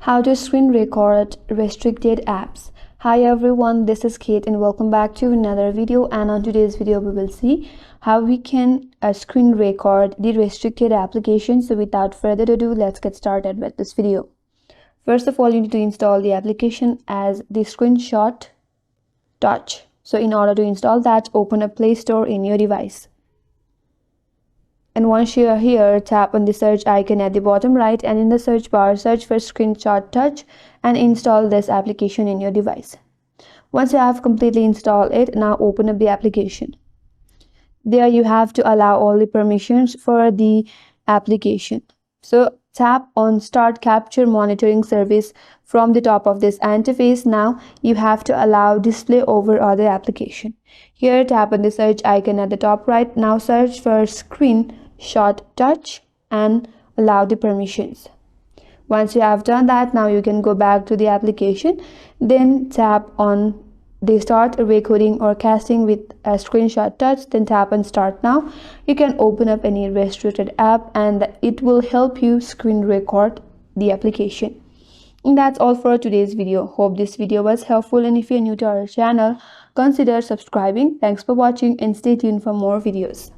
How to screen record restricted apps. Hi everyone, this is Kate and welcome back to another video. And on today's video we will see how we can screen record the restricted application. So without further ado, let's get started with this video. First of all, you need to install the application as the Screenshot Touch. So in order to install that, open up Play Store in your device. And once you are here, tap on the search icon at the bottom right, and in the search bar, search for Screenshot Touch and install this application in your device. Once you have completely installed it, now open up the application. There you have to allow all the permissions for the application. So tap on Start Capture Monitoring Service from the top of this interface. Now you have to allow display over other application. Here tap on the search icon at the top right. Now search for Screenshot Touch and allow the permissions. Once you have done that, now you can go back to the application. Then tap on the Start Recording or Casting with a Screenshot Touch. Then tap on Start Now. You can open up any restricted app and it will help you screen record the application. And that's all for today's video. Hope this video was helpful, and if you're new to our channel, consider subscribing. Thanks for watching and stay tuned for more videos.